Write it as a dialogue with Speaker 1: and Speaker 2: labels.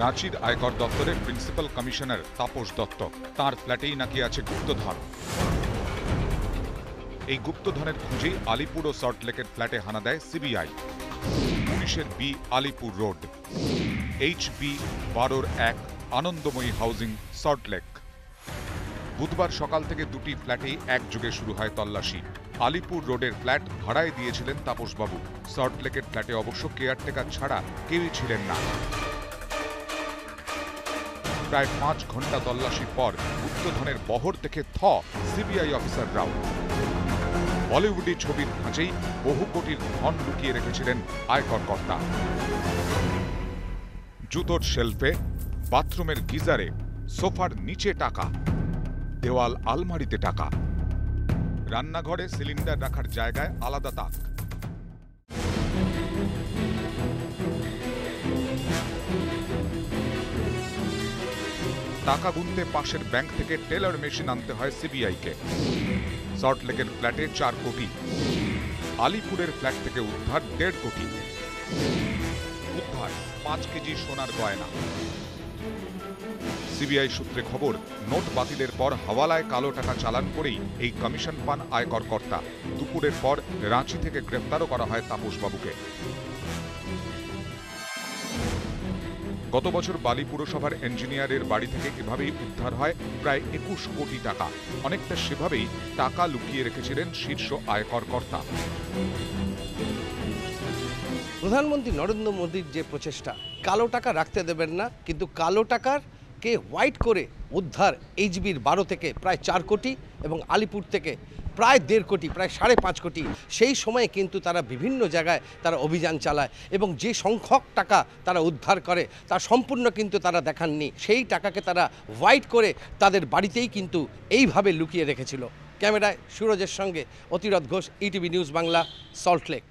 Speaker 1: রাঁচির আয়কর দপ্তরের principal commissioner Tapas Dutta, তাঁর ফ্ল্যাটেই নাকি আছে গুপ্তধন। এই গুপ্তধনের খুঁজেই আলিপুর ও সল্টলেকের ফ্ল্যাটে হানা দেয় CBI. 19 B Alipore road, HB 12-1 Anandamayi housing, Salt Lake. বুধবার সকাল থেকে দুটি ফ্ল্যাটেই একযোগে শুরু হয় তল্লাশি। আলিপুর রোডের ফ্ল্যাট ভাড়ায় দিয়েছিলেন তাপসবাবু। সল্টলেকের ফ্ল্যাটে অবশ্য কেয়ারটেকার ছাড়া কেউই ছিলেন না। প্রায় 5 ঘন্টা তল্লাশির পর গুপ্তধনের বহর দেখে সিবিআই অফিসাররাও। বলিউডি ছবির ধাঁচেই বহু কোটির ধন লুকিয়ে রেখেছিলেন আয়কর কর্তা। জুতোর শেলফে, বাথরুমের গিজারে, সোফার নিচে টাকা, দেওয়াল আলমারিতে টাকা, রান্নাঘরে সিলিন্ডার রাখার জায়গায় আলাদা তাক। টাকা গুনতে পাশের ব্যাংক থেকে টেলার মেশিন আনতে হয় সিবিআইকে। সল্টলেকের ফ্ল্যাটে 4 কোটি, আলিপুরের ফ্ল্যাট থেকে উদ্ধার 1.5 কোটি। উদ্ধার 5 কেজি সোনার গয়না। সিবিআই সূত্রে খবর, নোট বাতিলের পর হাওয়ালায় কালো টাকা চালান করেই এই কমিশন পান আয়কর কর্তা। দুপুরের পর রাঁচি থেকে গ্রেফতারও করা হয় তাপসবাবুকে। গত বছর বালি পুরসভার ইঞ্জিনিয়ারের বাড়ি থেকে এভাবেই উদ্ধার হয় প্রায় 21 কোটি টাকা। অনেকটা সেভাবেই টাকা লুকিয়ে রেখেছিলেন শীর্ষ আয়কর কর্তা।
Speaker 2: প্রধানমন্ত্রী নরেন্দ্র মোদীর যে প্রচেষ্টা, কালো টাকা রাখতে দেবেন না, কিন্তু কালো টাকার কে হোয়াইট করে উদ্ধার HB 12 থেকে প্রায় 4 কোটি এবং আলিপুর থেকে প্রায় 1.5 কোটি, প্রায় 5.5 কোটি। সেই সময়ে কিন্তু তারা বিভিন্ন জায়গায় তারা অভিযান চালায় এবং যে সংখ্যক টাকা তারা উদ্ধার করে তা সম্পূর্ণ কিন্তু তারা দেখাননি। সেই টাকাকে তারা হোয়াইট করে তাদের বাড়িতেই কিন্তু এইভাবে লুকিয়ে রেখেছিল। ক্যামেরায় সুরজের সঙ্গে অতিরথ ঘোষ, ETV নিউজ বাংলা, সল্টলেক।